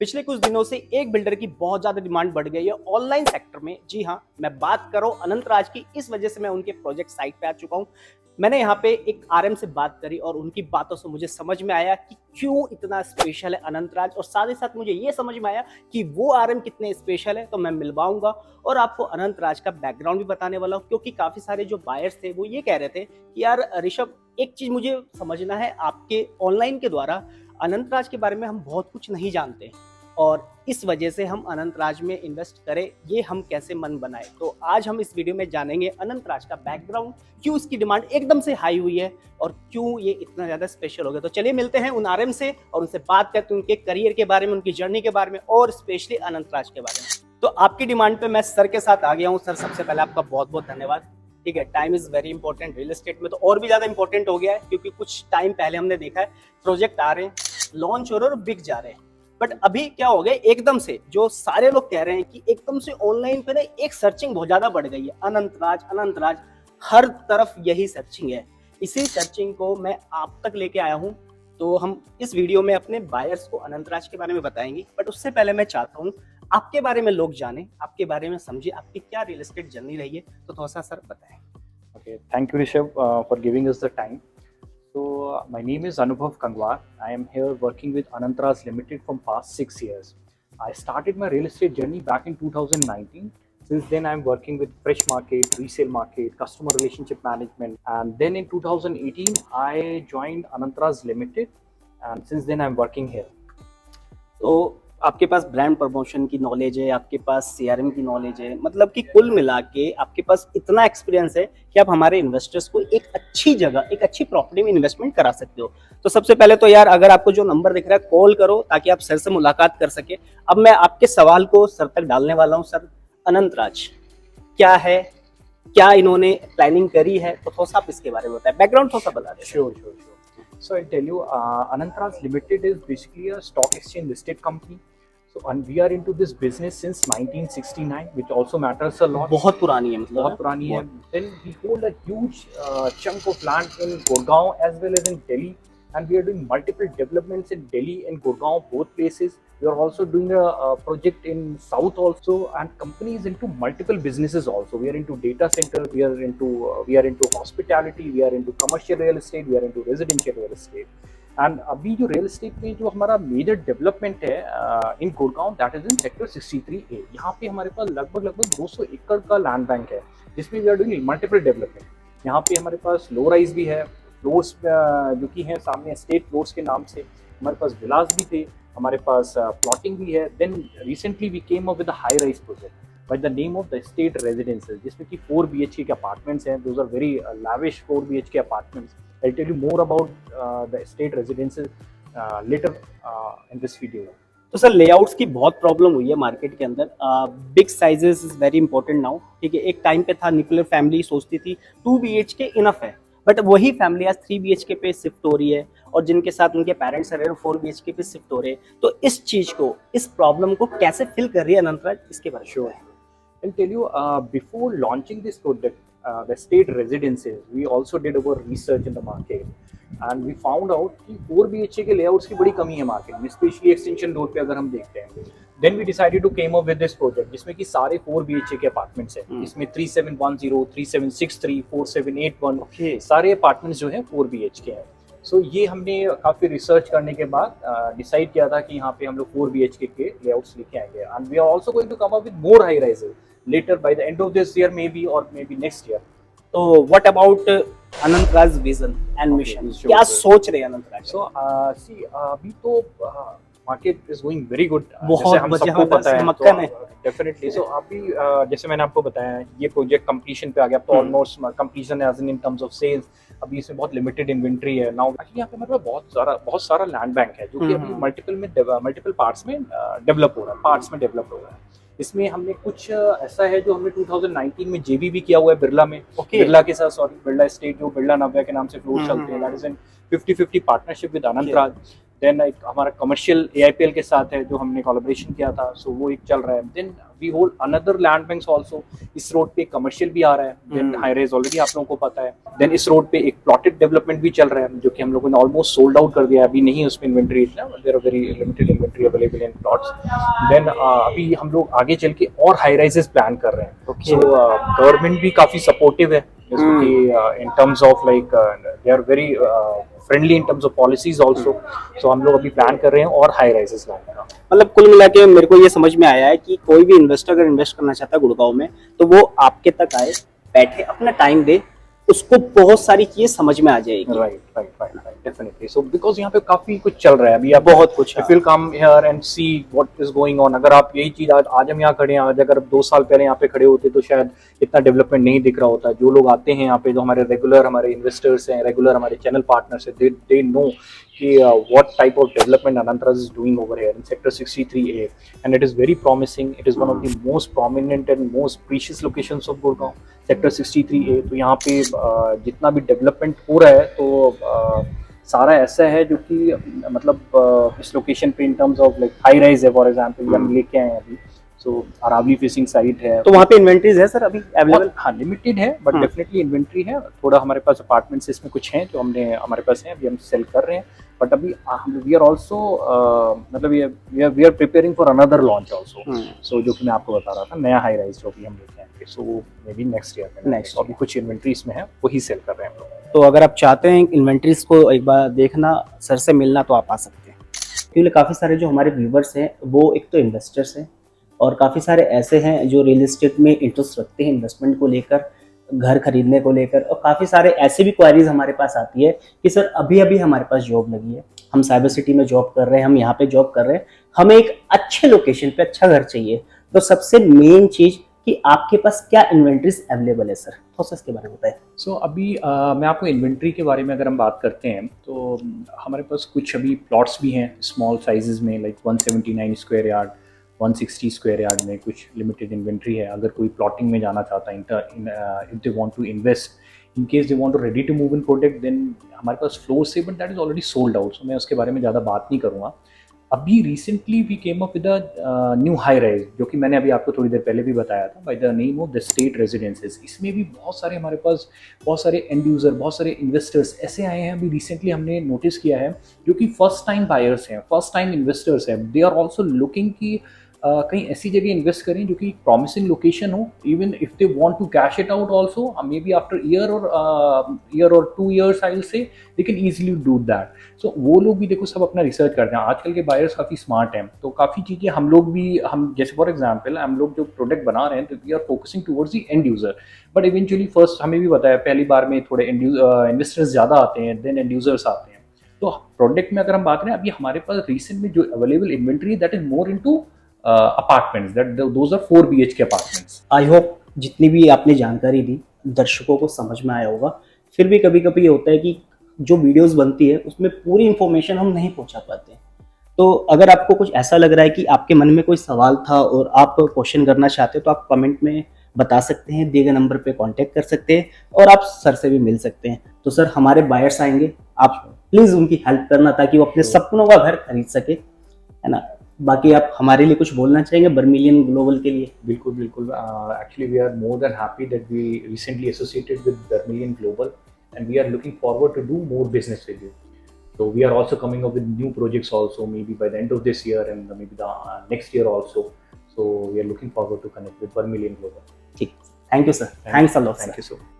पिछले कुछ दिनों से एक बिल्डर की बहुत ज्यादा डिमांड बढ़ गई है ऑनलाइन सेक्टर में। जी हाँ, मैं बात कर रहा हूँ अनंतराज की। इस वजह से मैं उनके प्रोजेक्ट साइट पे आ चुका हूँ। मैंने यहाँ पे एक आरएम से बात करी और उनकी बातों से मुझे समझ में आया कि क्यों इतना स्पेशल है अनंतराज, और साथ ही साथ मुझे ये समझ में आया कि वो आरएम कितने स्पेशल है। तो मैं मिलवाऊंगा और आपको अनंतराज का बैकग्राउंड भी बताने वाला हूँ, क्योंकि काफी सारे जो बायर्स थे वो ये कह रहे थे कि यार ऋषभ, एक चीज मुझे समझना है, आपके ऑनलाइन के द्वारा अनंतराज के बारे में हम बहुत कुछ नहीं जानते और इस वजह से हम अनंतराज में इन्वेस्ट करें, ये हम कैसे मन बनाए। तो आज हम इस वीडियो में जानेंगे अनंतराज का बैकग्राउंड, क्यों इसकी डिमांड एकदम से हाई हुई है और क्यों ये इतना ज़्यादा स्पेशल हो गया। तो चलिए मिलते हैं उन आरएम से और उनसे बात करते हैं उनके करियर के बारे में, उनकी जर्नी के बारे में और स्पेशली अनंतराज के बारे में। तो आपकी डिमांड पे मैं सर के साथ आ गया हूँ। सर, सबसे पहले आपका बहुत बहुत धन्यवाद। ठीक है, time is very important. Real estate में तो और भी ज़्यादा इंपॉर्टेंट हो गया है, क्योंकि कुछ टाइम पहले हमने देखा है प्रोजेक्ट आ रहे हैं, लॉन्च हो रहे हैं और बिक जा रहे हैं। बट अभी क्या हो गया, एकदम से जो सारे लोग कह रहे हैं कि एकदम से ऑनलाइन पे ना एक सर्चिंग बहुत ज्यादा बढ़ गई है। अनंतराज अनंतराज, हर तरफ यही सर्चिंग है। इसी सर्चिंग को मैं आप तक लेके आया हूँ। तो हम इस वीडियो में अपने बायर्स को अनंतराज के बारे में बताएंगे, बट उससे पहले मैं चाहता हूँ आपके बारे में लोग जाने, आपके बारे में समझे, आपकी क्या रियल एस्टेट जर्नी रही है। तो थोड़ा सा सर बताएं। Okay, thank you, Rishabh, for giving us the time. So, my name is Anubhav Kangwar. I am here working with Anantraz Limited from past 6 years. I started my real estate journey back in 2019. Since then, I'm working with fresh market, resale market, customer relationship management. And then in 2018, I joined Anantraz Limited. And since then, I'm working here. तो आपके पास brand promotion की knowledge है, आपके पास CRM की knowledge है, मतलब कि कुल मिला के आपके पास इतना एक्सपीरियंस है कि आप हमारे इन्वेस्टर्स को एक अच्छी जगह, एक अच्छी प्रॉपर्टी में इन्वेस्टमेंट करा सकते हो। तो सबसे पहले तो यार, अगर आपको जो नंबर दिख रहा है कॉल करो ताकि आप सर से मुलाकात कर सके। अब मैं आपके सवाल को सर तक डालने वाला हूँ। सर, अनंतराज क्या है, क्या इन्होंने प्लानिंग करी है, तो थोड़ा सा आप इसके बारे में बताएं, बैकग्राउंड थोड़ा सा बता दें। Sure. So I'll tell you, Anantraz Limited is basically a stock exchange listed company. So and we are into this business since 1969, which also matters a lot. बहुत पुरानी है, मतलब बहुत पुरानी है. Then we hold a huge chunk of land in Gurgaon as well as in Delhi, and we are doing multiple developments in Delhi and Gurgaon, both places. We are also doing a project in South also, and company is into multiple businesses also. We are into data center, we are into hospitality, we are into commercial real estate, we are into residential real estate. And अभी जो real estate में जो हमारा major development है in Gurgaon, that is in sector 63A. यहाँ पे हमारे पास लगभग 200 एकड़ का लैंड बैंक है, जिसमें we are doing multiple development. यहाँ पे हमारे पास लो राइज भी है, फ्लोर्स जो कि हैं सामने स्टेट फ्लोर्स के नाम से, हमारे पास विलास भी थे, हमारे पास प्लॉटिंग भी है। Then recently we came up with high rise project by the name of the state residences, जिसमें कि 4 BHK के अपार्टमेंट्स हैं। Those are very lavish 4 BHK apartments. I'll tell you more about the state residences later in this video. तो sir, layouts की बहुत problem हुई है market के अंदर। Big sizes is very important now. ठीक है, एक टाइम पे था न्यूक्लियर फैमिली सोचती थी 2 BHK इनफ है, बट वही फैमिली आज 3 BHK पे शिफ्ट हो रही है और जिनके साथ उनके पेरेंट्स रह रहे हैं 4 BHK पे शिफ्ट हो रहे हैं। तो इस चीज को, इस प्रॉब्लम को कैसे फिल कर रही है अनंतराज, इसके बारे में। Sure. I'll tell you, before launching this product, the state residences, we also did our research in the market, and we found out कि 4 BHK के layouts की बड़ी कमी है मार्केट में, स्पेशली एक्सटेंशन रोड पे अगर हम देखते हैं। Then we decided to came up with this project, जिसमें कि सारे 4 BHK के अपार्टमेंट्स हैं। इसमें 3710, 3763, 4781, सारे अपार्टमेंट्स जो हैं 4 BHK हैं। सो ये हमने काफ़ी रिसर्च करने के बाद डिसाइड किया था कि यहाँ पे हम लोग 4 BHK के लेआउट्स लेके आएंगे, and we are also going to come up with more high rises later by the end of this year maybe, or maybe next year. तो what about Anantraj vision and mission, क्या सोच रहे हैं Anantraj? So see, अभी तो market is going very good, बहुत हम सबको पता है, मक्खन है। डेफिनेटली। सो अभी जैसे मैंने आपको बताया, ये प्रोजेक्ट कंप्लीशन पे आ गया, तो almost completion as in terms of sales. अभी इसमें बहुत लिमिटेड इन्वेंट्री है नाउ। एक्चुअली यहाँ पे हमारे पास बहुत सारा लैंड बैंक है, जो कि अभी मल्टीपल पार्ट्स में डेवलप हो रहा है। इसमें हमने कुछ ऐसा है जो हमने 2019 में जेबी भी किया हुआ है बिरला में, बिरला के साथ, बिरला एस्टेट जो बिरला नव्या के नाम से फ्लोर चलते हैं, that is in 50-50 partnership with Anantraj. Then एक हमारा कमर्शियल AIPL के साथ है जो हमने कोलैबोरेशन किया था, सो वो एक चल रहा है। Then we hold another land banks also, इस रोड पे कमर्शियल भी आ रहा है, देन हाई राइज ऑलरेडी आप लोगों को पता है। देन इस रोड पे एक प्लॉटेड डेवलपमेंट भी चल रहा है जो कि हम लोगों ने ऑलमोस्ट सोल्ड आउट कर दिया है, अभी नहीं है उसमें इन्वेंट्री इतना, there are very limited inventory available in plots. Then अभी हम लोग आगे चल के और हाई राइजेस प्लान कर रहे हैं, सो गवर्नमेंट भी काफी सपोर्टिव है in terms of like they are very friendly in terms of policies also, so हम लोग अभी प्लान कर रहे हैं और हाई राइजेस लाने का। मतलब कुल मिला के मेरे को ये समझ में आया है कि कोई भी इन्वेस्टर अगर इन्वेस्ट करना चाहता है गुड़गांव में तो वो आपके तक आए, बैठे, अपना टाइम दे, उसको बहुत सारी चीजें समझ में आ जाएगी। Right definitely. सो बिकॉज यहाँ पे काफी कुछ चल रहा है अभी, आप बहुत कुछ if you come here and see what is going on. अगर आप यही चीज आज हम यहाँ खड़े हैं, आज अगर 2 साल पहले यहाँ पे खड़े होते तो शायद इतना डेवलपमेंट नहीं दिख रहा होता। जो लोग आते हैं यहाँ पे, जो हमारे रेगुलर हमारे इन्वेस्टर्स हैं, रेगुलर हमारे चैनल पार्टनर्स हैं, दे नो कि what type of development Anantras is doing over here in sector 63A, and it is very promising. It is one of the most prominent and most precious locations of Gurgaon, sector 63A। तो यहाँ पे जितना भी development हो रहा है तो सारा ऐसा है जो कि मतलब इस लोकेशन पे इन terms of like high rise है, फॉर एग्जांपल हम लेके आए हैं अभी, सो अरावली फेसिंग साइट है। तो वहाँ पे इन्वेंट्रीज है सर अभी अवेलेबल? हाँ, लिमिटेड है बट डेफिनेटली इन्वेंट्री है। थोड़ा हमारे पास अपार्टमेंट्स इसमें कुछ हैं जो हमारे पास हैं, अभी हम सेल कर रहे हैं। बट अभी वी आर ऑल्सो मतलब we are preparing for another launch also, so जो कि मैं आपको बता रहा था, नया हाई राइज जो भी हम लेके आएंगे, सो मे बी नेक्स्ट ईयर में। अभी कुछ इन्वेंट्री इसमें है, वही सेल कर रहे हैं हम लोग। तो अगर आप चाहते हैं इन्वेंट्रीज को एक बार देखना, सर से मिलना, तो आप आ सकते हैं। क्योंकि काफ़ी सारे जो हमारे व्यूवर्स हैं वो एक तो इन्वेस्टर्स हैं और काफ़ी सारे ऐसे हैं जो रियल एस्टेट में इंटरेस्ट रखते हैं, इन्वेस्टमेंट को लेकर, घर खरीदने को लेकर। और काफ़ी सारे ऐसे भी क्वारीज हमारे पास आती है कि सर अभी अभी हमारे पास जॉब लगी है, हम साइबर सिटी में जॉब कर रहे हैं, हम यहाँ पे जॉब कर रहे हैं, हमें एक अच्छे लोकेशन पे अच्छा घर चाहिए। तो सबसे मेन चीज़ कि आपके पास क्या इन्वेंट्रीज अवेलेबल है सर, तो सर इसके बारे में बताएं। सो अभी मैं आपको इन्वेंट्री के बारे में अगर हम बात करते हैं तो हमारे पास कुछ अभी प्लॉट्स भी हैं स्मॉल साइजेस में, like 179 square yard, 160 square yard में कुछ लिमिटेड इन्वेंट्री है। अगर कोई प्लॉटिंग में जाना चाहता है, if they want to invest, in case they want to ready to move in product, then हमारे पास फ्लोर से, but that is already sold out, so मैं उसके बारे में ज़्यादा बात नहीं करूँगा। अभी recently we came up with a new high rise, जो कि मैंने अभी आपको थोड़ी देर पहले भी बताया था, by the name of the state residences. इसमें भी बहुत सारे हमारे पास बहुत सारे एंड यूज़र, बहुत सारे इन्वेस्टर्स ऐसे आए हैं अभी रिसेंटली हमने नोटिस किया है, जो कि फर्स्ट टाइम बायर्स हैं, फर्स्ट टाइम इन्वेस्टर्स हैं। दे आर ऑल्सो लुकिंग कि कहीं ऐसी जगह इन्वेस्ट करें जो कि प्रॉमिसिंग लोकेशन हो, even if they want to cash it out also, maybe after year और 2 years I will say, they can easily do that. So वो लोग भी देखो सब अपना रिसर्च करते हैं। आजकल के बायर्स काफ़ी स्मार्ट हैं, तो काफ़ी चीज़ें हम लोग भी, हम जैसे फॉर एग्जांपल हम लोग जो प्रोडक्ट बना रहे हैं तो we are focusing towards the end user, but eventually first हमें भी बताया पहली बार में थोड़े इन्वेस्टर्स ज़्यादा आते हैं, देन एंड यूज़र्स आते हैं। तो प्रोडक्ट में अगर हम बात करें, अभी हमारे पास रिसेंट में जो available inventory that is more into apartments, that those are 4 BHK apartments. I hope जितनी भी आपने जानकारी दी दर्शकों को समझ में आया होगा। फिर भी कभी कभी ये होता है कि जो वीडियोस बनती है उसमें पूरी इन्फॉर्मेशन हम नहीं पहुंचा पाते। तो अगर आपको कुछ ऐसा लग रहा है कि आपके मन में कोई सवाल था और आप क्वेश्चन करना चाहते हो तो आप कमेंट में बता सकते हैं, दिए गए नंबर पे कांटेक्ट कर सकते हैं और आप सर से भी मिल सकते हैं। तो सर हमारे बायर्स आएंगे, आप प्लीज़ उनकी हेल्प करना ताकि वो अपने सपनों का घर खरीद सके, है ना। बाकी आप हमारे लिए कुछ बोलना चाहेंगे वर्मिलियन ग्लोबल के लिए? बिल्कुल बिल्कुल, actually we are more than happy that we recently associated with Vermilion Global and we are looking forward to do more business with you. So we are also coming up with new projects also, maybe by the end of this year and maybe the next year also. So we are looking forward to connect with Vermilion Global. ठीक, thank you sir, thanks a lot. Thank you so much.